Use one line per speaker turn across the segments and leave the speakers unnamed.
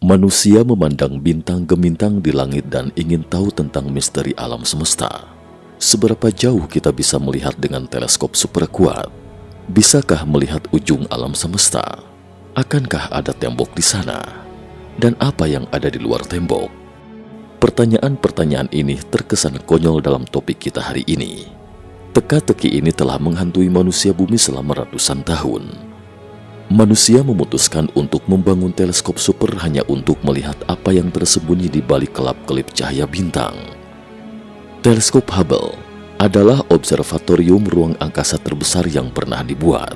Manusia memandang bintang gemintang di langit dan ingin tahu tentang misteri alam semesta. Seberapa jauh kita bisa melihat dengan teleskop super kuat? Bisakah melihat ujung alam semesta? Akankah ada tembok di sana? Dan apa yang ada di luar tembok? Pertanyaan-pertanyaan ini terkesan konyol dalam topik kita hari ini. Teka-teki ini telah menghantui manusia bumi selama ratusan tahun. Manusia memutuskan untuk membangun teleskop super hanya untuk melihat apa yang tersembunyi di balik kelap-kelip cahaya bintang. Teleskop Hubble adalah observatorium ruang angkasa terbesar yang pernah dibuat.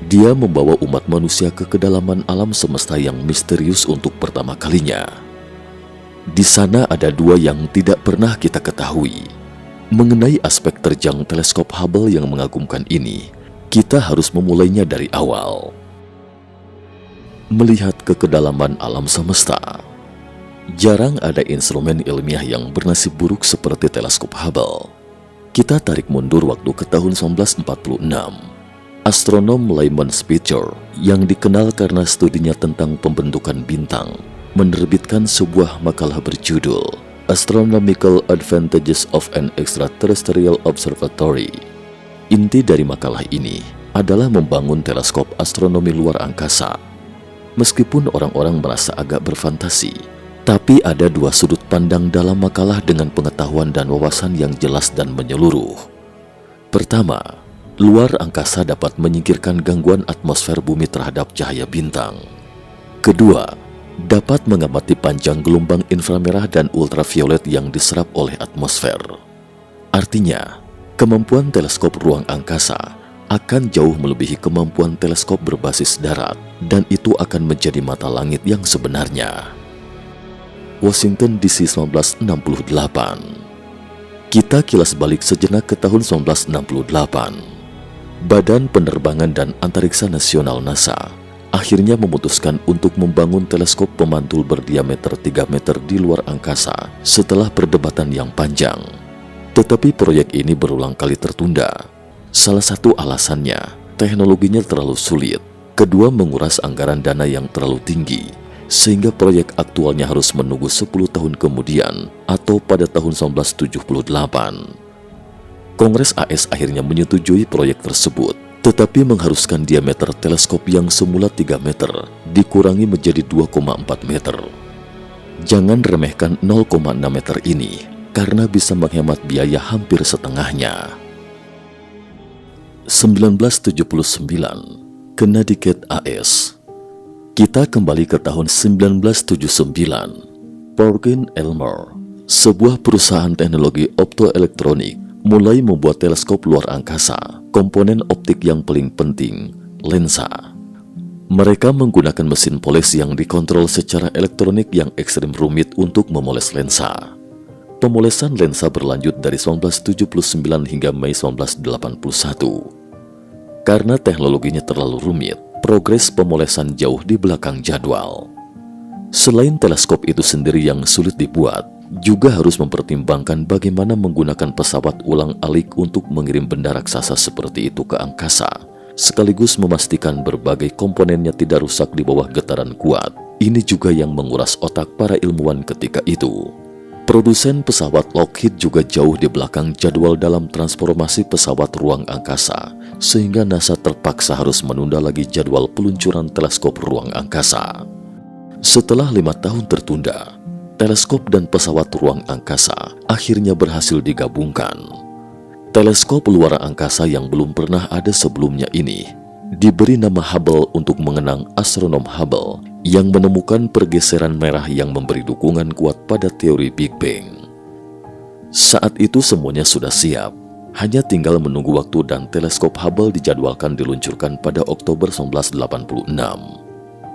Dia membawa umat manusia ke kedalaman alam semesta yang misterius untuk pertama kalinya. Di sana ada dua yang tidak pernah kita ketahui. Mengenai aspek terjang teleskop Hubble yang mengagumkan ini, kita harus memulainya dari awal. Melihat ke kedalaman alam semesta. Jarang ada instrumen ilmiah yang bernasib buruk seperti teleskop Hubble. Kita tarik mundur waktu ke tahun 1946. Astronom Lyman Spitzer, yang dikenal karena studinya tentang pembentukan bintang, menerbitkan sebuah makalah berjudul Astronomical Advantages of an Extraterrestrial Observatory. Inti dari makalah ini adalah membangun teleskop astronomi luar angkasa. Meskipun orang-orang merasa agak berfantasi, tapi ada dua sudut pandang dalam makalah dengan pengetahuan dan wawasan yang jelas dan menyeluruh. Pertama, luar angkasa dapat menyingkirkan gangguan atmosfer bumi terhadap cahaya bintang. Kedua, dapat mengamati panjang gelombang inframerah dan ultraviolet yang diserap oleh atmosfer. Artinya, kemampuan teleskop ruang angkasa akan jauh melebihi kemampuan teleskop berbasis darat, dan itu akan menjadi mata langit yang sebenarnya. Washington DC 1968. Kita kilas balik sejenak ke tahun 1968. Badan Penerbangan dan Antariksa Nasional NASA akhirnya memutuskan untuk membangun teleskop pemantul berdiameter 3 meter di luar angkasa setelah perdebatan yang panjang. Tetapi proyek ini berulang kali tertunda. Salah satu alasannya, teknologinya terlalu sulit. Kedua, menguras anggaran dana yang terlalu tinggi, sehingga proyek aktualnya harus menunggu 10 tahun kemudian atau pada tahun 1978. Kongres AS akhirnya menyetujui proyek tersebut, tetapi mengharuskan diameter teleskop yang semula 3 meter dikurangi menjadi 2,4 meter. Jangan remehkan 0,6 meter ini, karena bisa menghemat biaya hampir setengahnya. 1979, Connecticut AS. Kita kembali ke tahun 1979. Perkin Elmer, sebuah perusahaan teknologi optoelektronik, mulai membuat teleskop luar angkasa, komponen optik yang paling penting, lensa. Mereka menggunakan mesin poles yang dikontrol secara elektronik yang ekstrim rumit untuk memoles lensa. Pemolesan lensa berlanjut dari 1979 hingga Mei 1981. Karena teknologinya terlalu rumit, progres pemolesan jauh di belakang jadwal. Selain teleskop itu sendiri yang sulit dibuat, juga harus mempertimbangkan bagaimana menggunakan pesawat ulang-alik untuk mengirim benda raksasa seperti itu ke angkasa, sekaligus memastikan berbagai komponennya tidak rusak di bawah getaran kuat. Ini juga yang menguras otak para ilmuwan ketika itu. Produsen pesawat Lockheed juga jauh di belakang jadwal dalam transformasi pesawat ruang angkasa, sehingga NASA terpaksa harus menunda lagi jadwal peluncuran teleskop ruang angkasa. Setelah 5 tahun tertunda, teleskop dan pesawat ruang angkasa akhirnya berhasil digabungkan. Teleskop luar angkasa yang belum pernah ada sebelumnya ini diberi nama Hubble untuk mengenang astronom Hubble yang menemukan pergeseran merah yang memberi dukungan kuat pada teori Big Bang. Saat itu semuanya sudah siap, hanya tinggal menunggu waktu dan teleskop Hubble dijadwalkan diluncurkan pada Oktober 1986.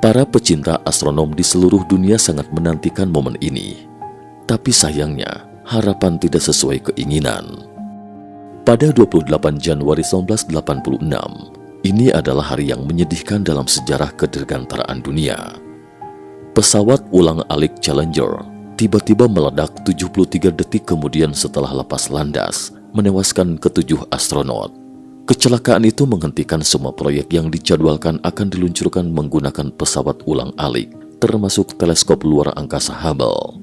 Para pecinta astronom di seluruh dunia sangat menantikan momen ini. Tapi sayangnya, harapan tidak sesuai keinginan. Pada 28 Januari 1986, ini adalah hari yang menyedihkan dalam sejarah kedirgantaraan dunia. Pesawat ulang-alik Challenger tiba-tiba meledak 73 detik kemudian setelah lepas landas, menewaskan ke-7 astronot. Kecelakaan itu menghentikan semua proyek yang dijadwalkan akan diluncurkan menggunakan pesawat ulang-alik termasuk teleskop luar angkasa Hubble.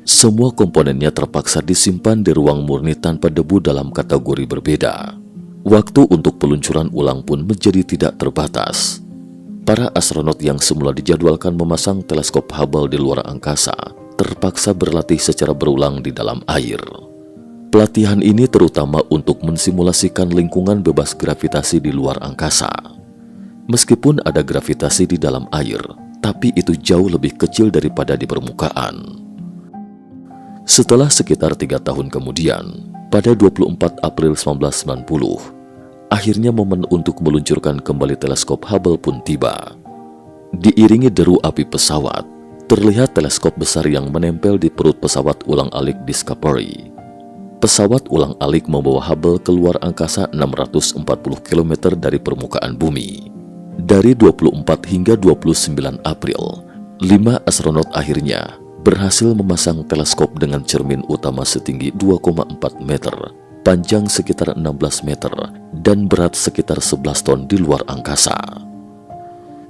Semua komponennya terpaksa disimpan di ruang murni tanpa debu dalam kategori berbeda. Waktu untuk peluncuran ulang pun menjadi tidak terbatas. Para astronot yang semula dijadwalkan memasang teleskop Hubble di luar angkasa terpaksa berlatih secara berulang di dalam air. Pelatihan ini terutama untuk mensimulasikan lingkungan bebas gravitasi di luar angkasa. Meskipun ada gravitasi di dalam air, tapi itu jauh lebih kecil daripada di permukaan. Setelah sekitar 3 tahun kemudian, pada 24 April 1990, akhirnya momen untuk meluncurkan kembali teleskop Hubble pun tiba. Diiringi deru api pesawat, terlihat teleskop besar yang menempel di perut pesawat ulang-alik Discovery. Pesawat ulang-alik membawa Hubble keluar angkasa 640 km dari permukaan bumi. Dari 24 hingga 29 April, 5 astronot akhirnya berhasil memasang teleskop dengan cermin utama setinggi 2,4 meter, panjang sekitar 16 meter, dan berat sekitar 11 ton di luar angkasa.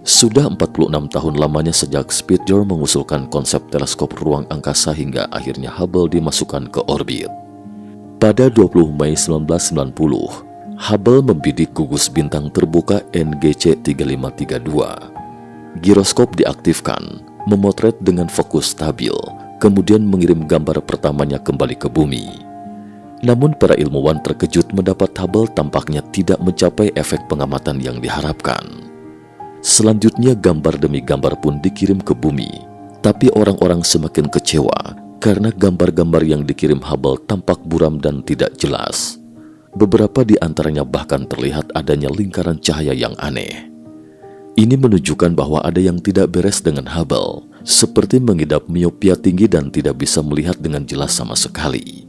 Sudah 46 tahun lamanya sejak Spitzer mengusulkan konsep teleskop ruang angkasa hingga akhirnya Hubble dimasukkan ke orbit. Pada 20 Mei 1990, Hubble membidik gugus bintang terbuka NGC 3532. Giroskop diaktifkan, memotret dengan fokus stabil, kemudian mengirim gambar pertamanya kembali ke bumi. Namun para ilmuwan terkejut mendapat Hubble tampaknya tidak mencapai efek pengamatan yang diharapkan. Selanjutnya gambar demi gambar pun dikirim ke bumi, tapi orang-orang semakin kecewa karena gambar-gambar yang dikirim Hubble tampak buram dan tidak jelas. Beberapa di antaranya bahkan terlihat adanya lingkaran cahaya yang aneh. Ini menunjukkan bahwa ada yang tidak beres dengan Hubble, seperti mengidap miopia tinggi dan tidak bisa melihat dengan jelas sama sekali.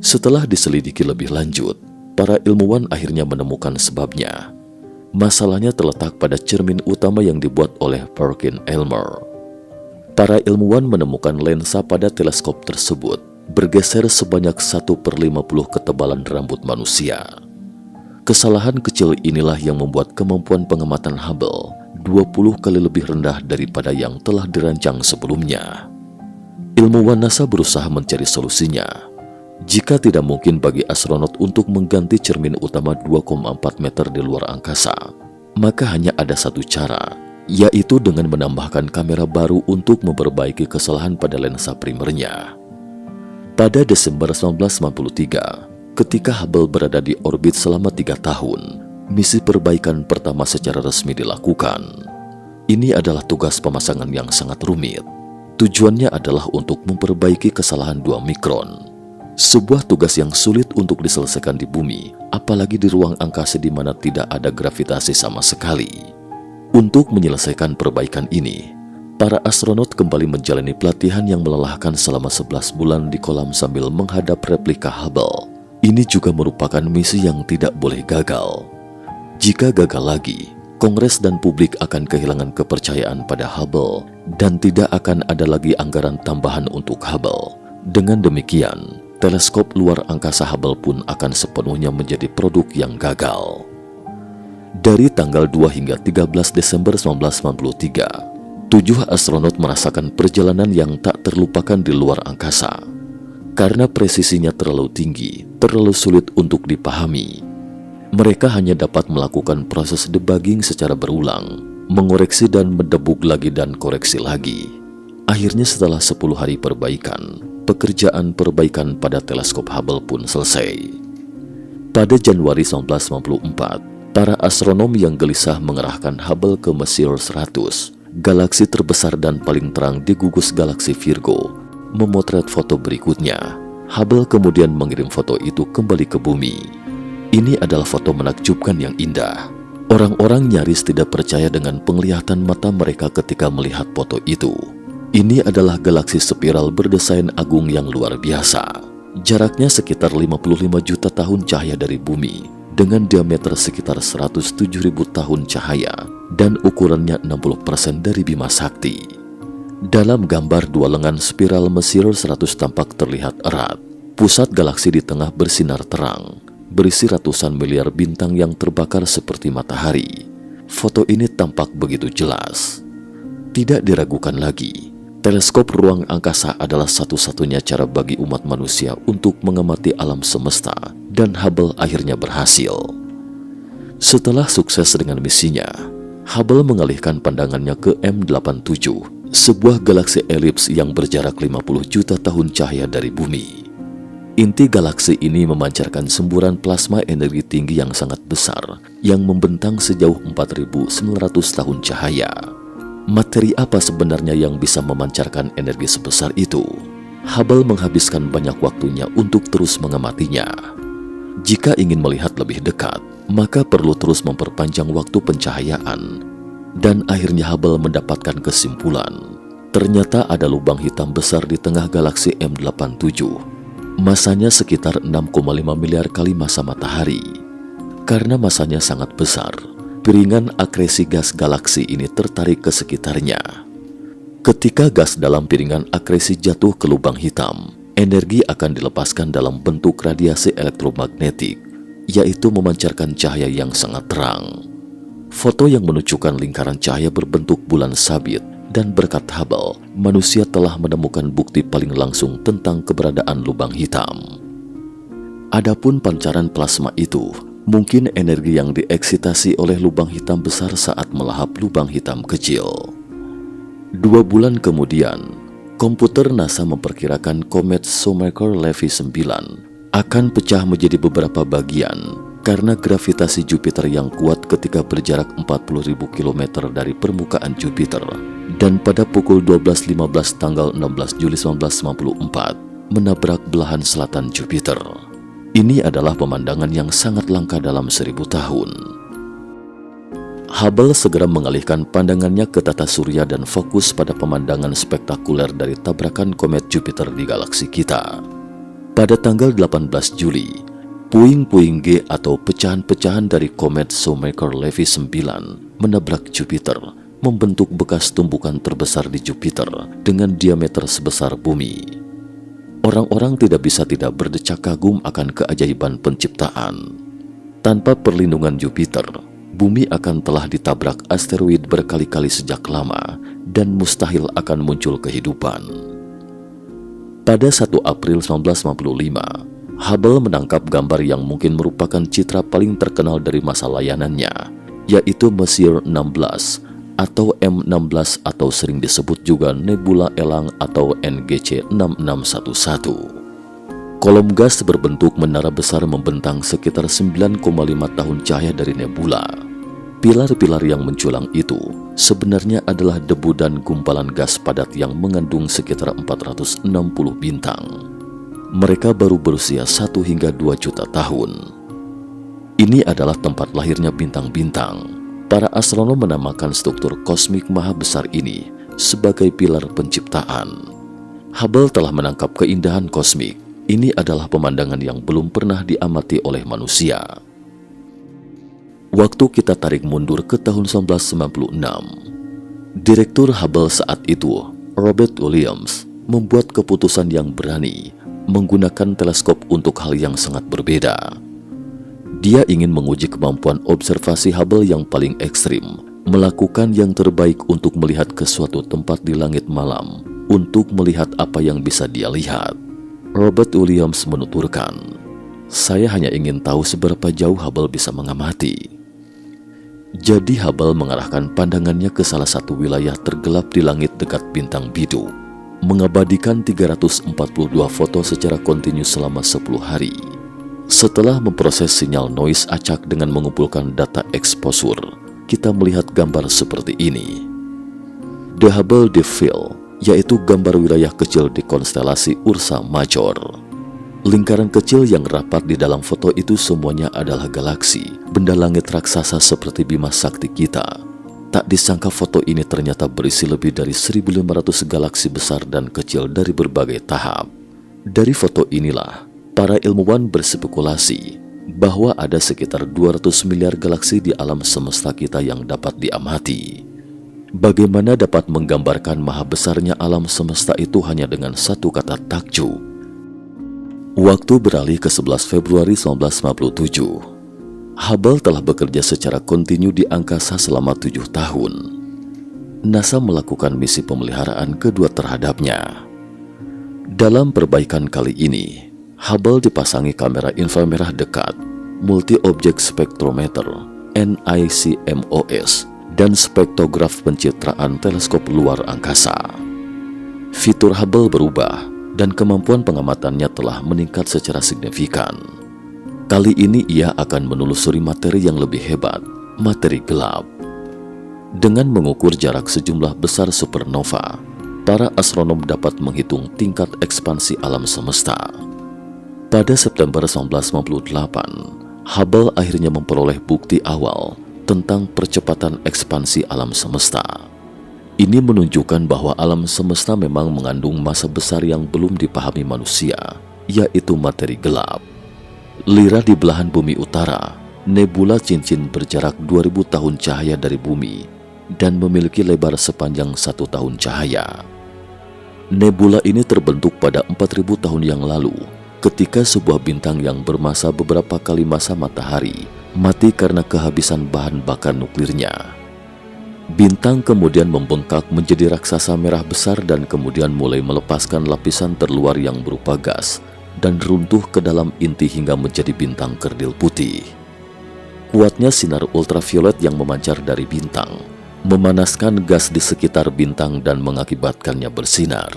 Setelah diselidiki lebih lanjut, para ilmuwan akhirnya menemukan sebabnya. Masalahnya terletak pada cermin utama yang dibuat oleh Perkin-Elmer. Para ilmuwan menemukan lensa pada teleskop tersebut bergeser sebanyak 1/50 ketebalan rambut manusia. Kesalahan kecil inilah yang membuat kemampuan pengamatan Hubble 20 kali lebih rendah daripada yang telah dirancang sebelumnya. Ilmuwan NASA berusaha mencari solusinya. Jika tidak mungkin bagi astronot untuk mengganti cermin utama 2,4 meter di luar angkasa, maka hanya ada satu cara, yaitu dengan menambahkan kamera baru untuk memperbaiki kesalahan pada lensa primernya. Pada Desember 1993, ketika Hubble berada di orbit selama 3 tahun, misi perbaikan pertama secara resmi dilakukan. Ini adalah tugas pemasangan yang sangat rumit. Tujuannya adalah untuk memperbaiki kesalahan 2 mikron. Sebuah tugas yang sulit untuk diselesaikan di bumi, apalagi di ruang angkasa di mana tidak ada gravitasi sama sekali. Untuk menyelesaikan perbaikan ini, para astronot kembali menjalani pelatihan yang melelahkan selama 11 bulan di kolam sambil menghadap replika Hubble. Ini juga merupakan misi yang tidak boleh gagal. Jika gagal lagi, Kongres dan publik akan kehilangan kepercayaan pada Hubble dan tidak akan ada lagi anggaran tambahan untuk Hubble. Dengan demikian, teleskop luar angkasa Hubble pun akan sepenuhnya menjadi produk yang gagal. Dari tanggal 2 hingga 13 Desember 1993, 7 astronot merasakan perjalanan yang tak terlupakan di luar angkasa. Karena presisinya terlalu tinggi, terlalu sulit untuk dipahami, mereka hanya dapat melakukan proses debugging secara berulang, mengoreksi dan mendebug lagi dan koreksi lagi. Akhirnya setelah 10 hari perbaikan, pekerjaan perbaikan pada teleskop Hubble pun selesai. Pada Januari 1994, para astronom yang gelisah mengerahkan Hubble ke Messier 100, galaksi terbesar dan paling terang di gugus galaksi Virgo, memotret foto berikutnya. Hubble kemudian mengirim foto itu kembali ke bumi. Ini adalah foto menakjubkan yang indah. Orang-orang nyaris tidak percaya dengan penglihatan mata mereka ketika melihat foto itu. Ini adalah galaksi spiral berdesain agung yang luar biasa. Jaraknya sekitar 55 juta tahun cahaya dari bumi, dengan diameter sekitar 107.000 tahun cahaya, dan ukurannya 60% dari Bima Sakti. Dalam gambar 2 lengan spiral Messier 100 tampak terlihat erat. Pusat galaksi di tengah bersinar terang, berisi ratusan miliar bintang yang terbakar seperti matahari. Foto ini tampak begitu jelas. Tidak diragukan lagi, teleskop ruang angkasa adalah satu-satunya cara bagi umat manusia untuk mengamati alam semesta, dan Hubble akhirnya berhasil. Setelah sukses dengan misinya, Hubble mengalihkan pandangannya ke M87, sebuah galaksi elips yang berjarak 50 juta tahun cahaya dari bumi. Inti galaksi ini memancarkan semburan plasma energi tinggi yang sangat besar yang membentang sejauh 4.900 tahun cahaya. Materi apa sebenarnya yang bisa memancarkan energi sebesar itu? Hubble menghabiskan banyak waktunya untuk terus mengamatinya. Jika ingin melihat lebih dekat, maka perlu terus memperpanjang waktu pencahayaan. Dan akhirnya Hubble mendapatkan kesimpulan. Ternyata ada lubang hitam besar di tengah galaksi M87. Masanya sekitar 6,5 miliar kali massa matahari. Karena masanya sangat besar, piringan akresi gas galaksi ini tertarik ke sekitarnya. Ketika gas dalam piringan akresi jatuh ke lubang hitam, energi akan dilepaskan dalam bentuk radiasi elektromagnetik, yaitu memancarkan cahaya yang sangat terang. Foto yang menunjukkan lingkaran cahaya berbentuk bulan sabit, dan berkat Hubble, manusia telah menemukan bukti paling langsung tentang keberadaan lubang hitam. Adapun pancaran plasma itu mungkin energi yang dieksitasi oleh lubang hitam besar saat melahap lubang hitam kecil. 2 bulan kemudian, komputer NASA memperkirakan komet Shoemaker-Levy 9 akan pecah menjadi beberapa bagian karena gravitasi Jupiter yang kuat ketika berjarak 40.000 km dari permukaan Jupiter. Dan pada pukul 12.15 tanggal 16 Juli 1954 menabrak belahan selatan Jupiter. Ini adalah pemandangan yang sangat langka dalam 1000 tahun. Hubble segera mengalihkan pandangannya ke tata surya dan fokus pada pemandangan spektakuler dari tabrakan komet Jupiter di galaksi kita. Pada tanggal 18 Juli, puing-puing G atau pecahan-pecahan dari komet Shoemaker-Levy 9 menabrak Jupiter, membentuk bekas tumbukan terbesar di Jupiter dengan diameter sebesar bumi. Orang-orang tidak bisa tidak berdecak kagum akan keajaiban penciptaan. Tanpa perlindungan Jupiter, bumi akan telah ditabrak asteroid berkali-kali sejak lama dan mustahil akan muncul kehidupan. Pada 1 April 1955, Hubble menangkap gambar yang mungkin merupakan citra paling terkenal dari masa layanannya, yaitu Messier 16 atau M16 atau sering disebut juga Nebula Elang atau NGC 6611. Kolom gas berbentuk menara besar membentang sekitar 9,5 tahun cahaya dari nebula. Pilar-pilar yang menculang itu sebenarnya adalah debu dan gumpalan gas padat yang mengandung sekitar 460 bintang. Mereka baru berusia 1 hingga 2 juta tahun. Ini adalah tempat lahirnya bintang-bintang. Para astronom menamakan struktur kosmik maha besar ini sebagai pilar penciptaan. Hubble telah menangkap keindahan kosmik. Ini adalah pemandangan yang belum pernah diamati oleh manusia. Waktu kita tarik mundur ke tahun 1996. Direktur Hubble saat itu, Robert Williams, membuat keputusan yang berani menggunakan teleskop untuk hal yang sangat berbeda. Dia ingin menguji kemampuan observasi Hubble yang paling ekstrim, melakukan yang terbaik untuk melihat ke suatu tempat di langit malam, untuk melihat apa yang bisa dia lihat. Robert Williams menuturkan, "Saya hanya ingin tahu seberapa jauh Hubble bisa mengamati." Jadi Hubble mengarahkan pandangannya ke salah satu wilayah tergelap di langit dekat bintang bidu, mengabadikan 342 foto secara kontinu selama 10 hari. Setelah memproses sinyal noise acak dengan mengumpulkan data exposure, kita melihat gambar seperti ini. The Hubble Deep Field, yaitu gambar wilayah kecil di konstelasi Ursa Major. Lingkaran kecil yang rapat di dalam foto itu semuanya adalah galaksi, benda langit raksasa seperti Bima Sakti kita. Tak disangka foto ini ternyata berisi lebih dari 1.500 galaksi besar dan kecil dari berbagai tahap. Dari foto inilah, para ilmuwan berspekulasi bahwa ada sekitar 200 miliar galaksi di alam semesta kita yang dapat diamati. Bagaimana dapat menggambarkan maha besarnya alam semesta itu hanya dengan satu kata takjub? Waktu beralih ke 11 Februari 1957. Hubble telah bekerja secara kontinu di angkasa selama 7 tahun. NASA melakukan misi pemeliharaan kedua terhadapnya. Dalam perbaikan kali ini, Hubble dipasangi kamera inframerah dekat, multi-object spectrometer (NICMOS), dan spektograf pencitraan teleskop luar angkasa. Fitur Hubble berubah dan kemampuan pengamatannya telah meningkat secara signifikan. Kali ini ia akan menelusuri materi yang lebih hebat, materi gelap. Dengan mengukur jarak sejumlah besar supernova, para astronom dapat menghitung tingkat ekspansi alam semesta. Pada September 1998, Hubble akhirnya memperoleh bukti awal tentang percepatan ekspansi alam semesta. Ini menunjukkan bahwa alam semesta memang mengandung massa besar yang belum dipahami manusia, yaitu materi gelap. Lira di belahan bumi utara, nebula cincin berjarak 2000 tahun cahaya dari bumi dan memiliki lebar sepanjang 1 tahun cahaya. Nebula ini terbentuk pada 4000 tahun yang lalu, ketika sebuah bintang yang bermassa beberapa kali massa matahari mati karena kehabisan bahan bakar nuklirnya. Bintang kemudian membengkak menjadi raksasa merah besar dan kemudian mulai melepaskan lapisan terluar yang berupa gas dan runtuh ke dalam inti hingga menjadi bintang kerdil putih. Kuatnya sinar ultraviolet yang memancar dari bintang memanaskan gas di sekitar bintang dan mengakibatkannya bersinar.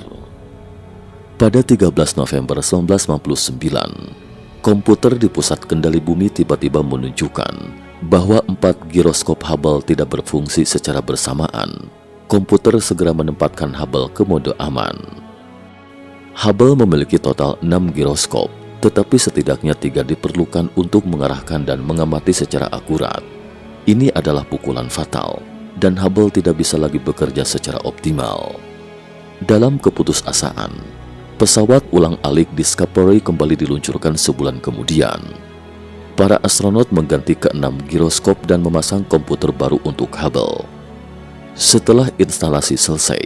Pada 13 November 1959, komputer di pusat kendali bumi tiba-tiba menunjukkan bahwa 4 giroskop Hubble tidak berfungsi secara bersamaan. Komputer segera menempatkan Hubble ke mode aman. Hubble memiliki total 6 giroskop, tetapi setidaknya 3 diperlukan untuk mengarahkan dan mengamati secara akurat. Ini adalah pukulan fatal, dan Hubble tidak bisa lagi bekerja secara optimal. Dalam keputusasaan, pesawat ulang-alik Discovery kembali diluncurkan sebulan kemudian. Para astronot mengganti ke-6 giroskop dan memasang komputer baru untuk Hubble. Setelah instalasi selesai,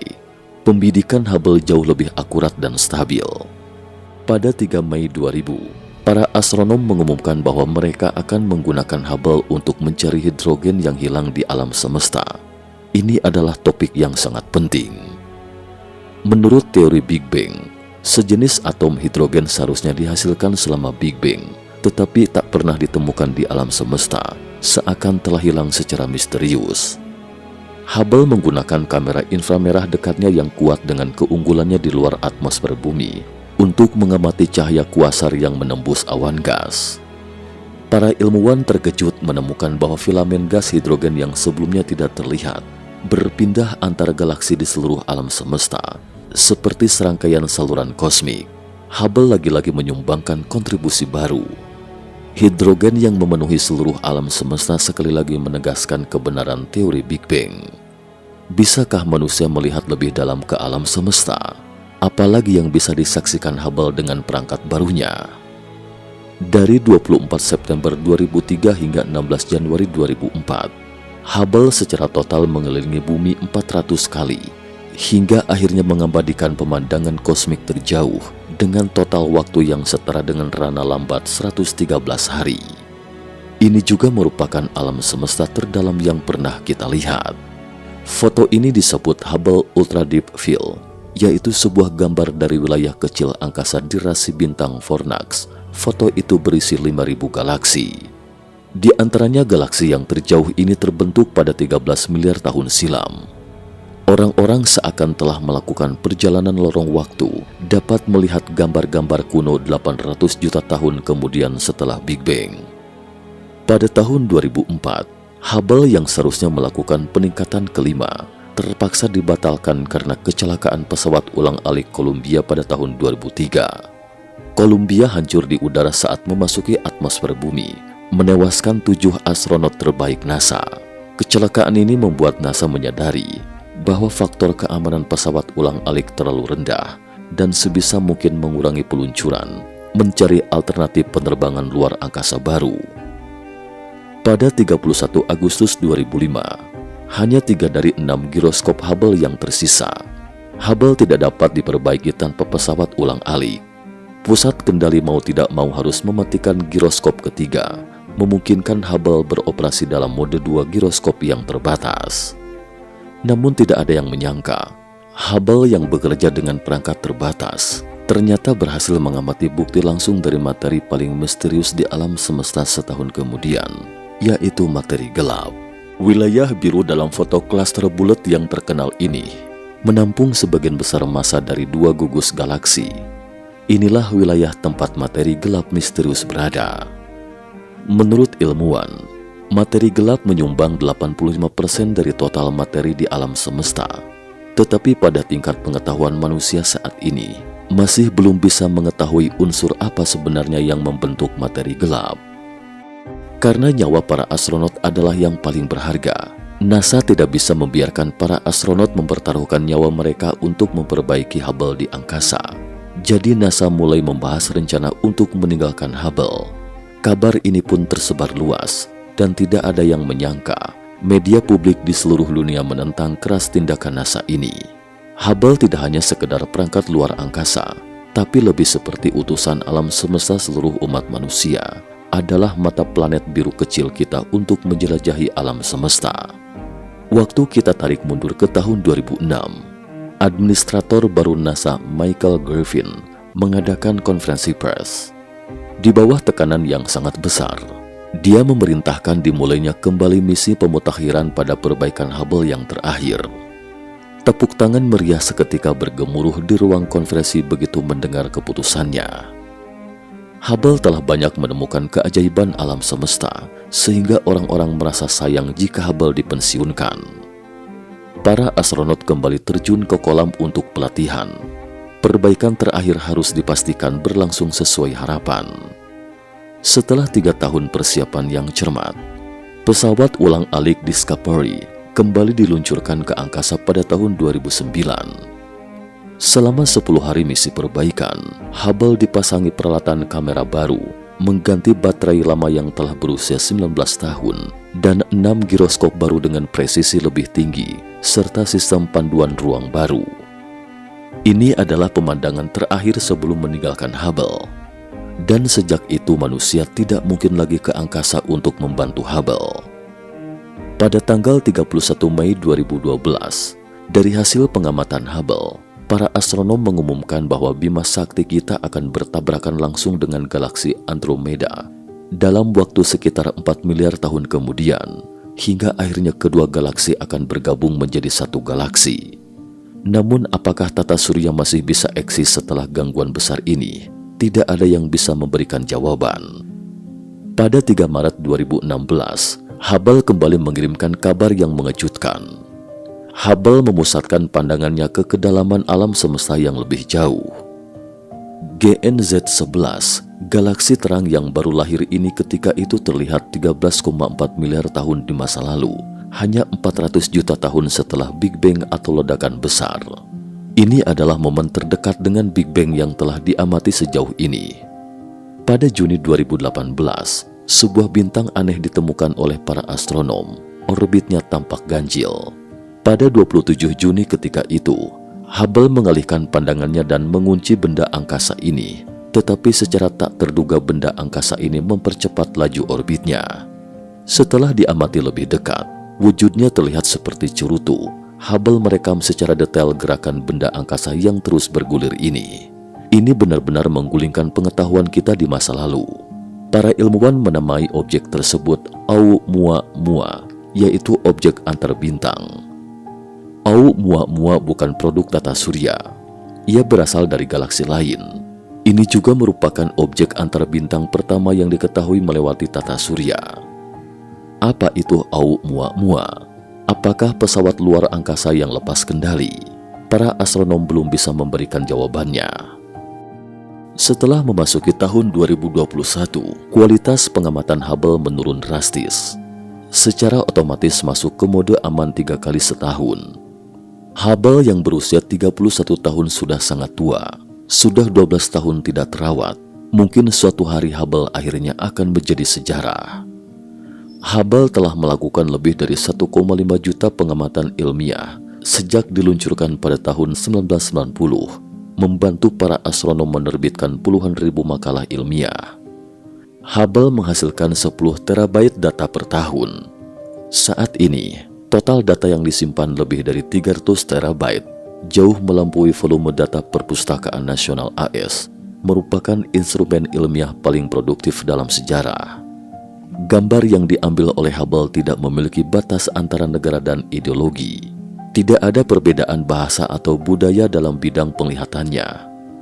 pembidikan Hubble jauh lebih akurat dan stabil. Pada 3 Mei 2000, para astronom mengumumkan bahwa mereka akan menggunakan Hubble untuk mencari hidrogen yang hilang di alam semesta. Ini adalah topik yang sangat penting. Menurut teori Big Bang, sejenis atom hidrogen seharusnya dihasilkan selama Big Bang, tetapi tak pernah ditemukan di alam semesta, seakan telah hilang secara misterius. Hubble menggunakan kamera inframerah dekatnya yang kuat dengan keunggulannya di luar atmosfer bumi untuk mengamati cahaya kuasar yang menembus awan gas. Para ilmuwan terkejut menemukan bahwa filamen gas hidrogen yang sebelumnya tidak terlihat berpindah antar galaksi di seluruh alam semesta, seperti serangkaian saluran kosmik. Hubble lagi-lagi menyumbangkan kontribusi baru. Hidrogen yang memenuhi seluruh alam semesta sekali lagi menegaskan kebenaran teori Big Bang. Bisakah manusia melihat lebih dalam ke alam semesta? Apalagi yang bisa disaksikan Hubble dengan perangkat barunya? Dari 24 September 2003 hingga 16 Januari 2004, Hubble secara total mengelilingi bumi 400 kali, hingga akhirnya mengabadikan pemandangan kosmik terjauh dengan total waktu yang setara dengan rana lambat 113 hari. Ini juga merupakan alam semesta terdalam yang pernah kita lihat. Foto ini disebut Hubble Ultra Deep Field, yaitu sebuah gambar dari wilayah kecil angkasa di rasi bintang Fornax. Foto itu berisi 5.000 galaksi. Di antaranya galaksi yang terjauh ini terbentuk pada 13 miliar tahun silam. Orang-orang seakan telah melakukan perjalanan lorong waktu, dapat melihat gambar-gambar kuno 800 juta tahun kemudian setelah Big Bang. Pada tahun 2004, Hubble yang seharusnya melakukan peningkatan kelima terpaksa dibatalkan karena kecelakaan pesawat ulang-alik Columbia pada tahun 2003. Columbia hancur di udara saat memasuki atmosfer bumi, menewaskan 7 astronot terbaik NASA. Kecelakaan ini membuat NASA menyadari bahwa faktor keamanan pesawat ulang-alik terlalu rendah dan sebisa mungkin mengurangi peluncuran, mencari alternatif penerbangan luar angkasa baru. Pada 31 Agustus 2005, hanya 3 dari 6 giroskop Hubble yang tersisa. Hubble tidak dapat diperbaiki tanpa pesawat ulang-alik. Pusat kendali mau tidak mau harus mematikan giroskop ketiga, memungkinkan Hubble beroperasi dalam mode 2 giroskop yang terbatas. Namun tidak ada yang menyangka, Hubble yang bekerja dengan perangkat terbatas ternyata berhasil mengamati bukti langsung dari materi paling misterius di alam semesta setahun kemudian, yaitu materi gelap. Wilayah biru dalam foto klaster bulat yang terkenal ini menampung sebagian besar massa dari 2 gugus galaksi. Inilah wilayah tempat materi gelap misterius berada. Menurut ilmuwan, materi gelap menyumbang 85% dari total materi di alam semesta. Tetapi pada tingkat pengetahuan manusia saat ini, masih belum bisa mengetahui unsur apa sebenarnya yang membentuk materi gelap. Karena nyawa para astronot adalah yang paling berharga, NASA tidak bisa membiarkan para astronot mempertaruhkan nyawa mereka untuk memperbaiki Hubble di angkasa. Jadi NASA mulai membahas rencana untuk meninggalkan Hubble. Kabar ini pun tersebar luas, dan tidak ada yang menyangka media publik di seluruh dunia menentang keras tindakan NASA ini. Hubble tidak hanya sekedar perangkat luar angkasa, tapi lebih seperti utusan alam semesta seluruh umat manusia, adalah mata planet biru kecil kita untuk menjelajahi alam semesta. Waktu kita tarik mundur ke tahun 2006, administrator baru NASA Michael Gervin mengadakan konferensi pers. Di bawah tekanan yang sangat besar, dia memerintahkan dimulainya kembali misi pemutakhiran pada perbaikan Hubble yang terakhir. Tepuk tangan meriah seketika bergemuruh di ruang konferensi begitu mendengar keputusannya. Hubble telah banyak menemukan keajaiban alam semesta, sehingga orang-orang merasa sayang jika Hubble dipensiunkan. Para astronot kembali terjun ke kolam untuk pelatihan. Perbaikan terakhir harus dipastikan berlangsung sesuai harapan. Setelah 3 tahun persiapan yang cermat, pesawat ulang-alik Discovery kembali diluncurkan ke angkasa pada tahun 2009. Selama 10 hari misi perbaikan, Hubble dipasangi peralatan kamera baru, mengganti baterai lama yang telah berusia 19 tahun, dan 6 giroskop baru dengan presisi lebih tinggi, serta sistem panduan ruang baru. Ini adalah pemandangan terakhir sebelum meninggalkan Hubble. Dan sejak itu manusia tidak mungkin lagi ke angkasa untuk membantu Hubble. Pada tanggal 31 Mei 2012, dari hasil pengamatan Hubble, para astronom mengumumkan bahwa bima sakti kita akan bertabrakan langsung dengan galaksi Andromeda dalam waktu sekitar 4 miliar tahun kemudian, hingga akhirnya kedua galaksi akan bergabung menjadi satu galaksi. Namun apakah tata surya masih bisa eksis setelah gangguan besar ini? Tidak ada yang bisa memberikan jawaban. Pada 3 Maret 2016, Hubble kembali mengirimkan kabar yang mengejutkan. Hubble memusatkan pandangannya ke kedalaman alam semesta yang lebih jauh. GNZ11, galaksi terang yang baru lahir ini ketika itu terlihat 13,4 miliar tahun di masa lalu, hanya 400 juta tahun setelah Big Bang atau ledakan besar. Ini adalah momen terdekat dengan Big Bang yang telah diamati sejauh ini. Pada Juni 2018, sebuah bintang aneh ditemukan oleh para astronom. Orbitnya tampak ganjil. Pada 27 Juni ketika itu, Hubble mengalihkan pandangannya dan mengunci benda angkasa ini. Tetapi secara tak terduga benda angkasa ini mempercepat laju orbitnya. Setelah diamati lebih dekat, wujudnya terlihat seperti cerutu. Hubble merekam secara detail gerakan benda angkasa yang terus bergulir ini. Ini benar-benar menggulingkan pengetahuan kita di masa lalu. Para ilmuwan menamai objek tersebut Oumuamua, yaitu objek antar bintang. Oumuamua bukan produk tata surya. Ia berasal dari galaksi lain. Ini juga merupakan objek antar bintang pertama yang diketahui melewati tata surya. Apa itu Oumuamua? Apakah pesawat luar angkasa yang lepas kendali? Para astronom belum bisa memberikan jawabannya. Setelah memasuki tahun 2021, kualitas pengamatan Hubble menurun drastis. Secara otomatis masuk ke mode aman 3 kali setahun. Hubble yang berusia 31 tahun sudah sangat tua. Sudah 12 tahun tidak terawat. Mungkin suatu hari Hubble akhirnya akan menjadi sejarah. Hubble telah melakukan lebih dari 1,5 juta pengamatan ilmiah sejak diluncurkan pada tahun 1990, membantu para astronom menerbitkan puluhan ribu makalah ilmiah. Hubble menghasilkan 10 terabyte data per tahun. Saat ini, Total data yang disimpan lebih dari 300 terabyte, jauh melampaui volume data Perpustakaan Nasional AS, merupakan instrumen ilmiah paling produktif dalam sejarah. Gambar yang diambil oleh Hubble tidak memiliki batas antara negara dan ideologi. Tidak ada perbedaan bahasa atau budaya dalam bidang penglihatannya.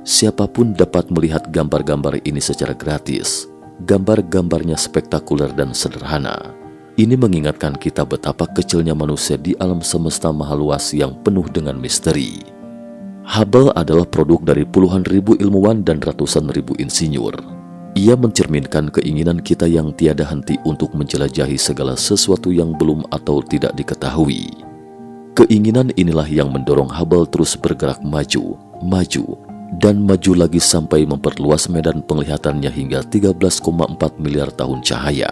Siapapun dapat melihat gambar-gambar ini secara gratis. Gambar-gambarnya spektakuler dan sederhana. Ini mengingatkan kita betapa kecilnya manusia di alam semesta maha luas yang penuh dengan misteri. Hubble adalah produk dari puluhan ribu ilmuwan dan ratusan ribu insinyur. Ia mencerminkan keinginan kita yang tiada henti untuk menjelajahi segala sesuatu yang belum atau tidak diketahui. Keinginan inilah yang mendorong Hubble terus bergerak maju, dan maju lagi sampai memperluas medan penglihatannya hingga 13,4 miliar tahun cahaya.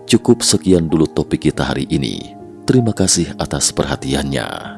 Cukup sekian dulu topik kita hari ini. Terima kasih atas perhatiannya.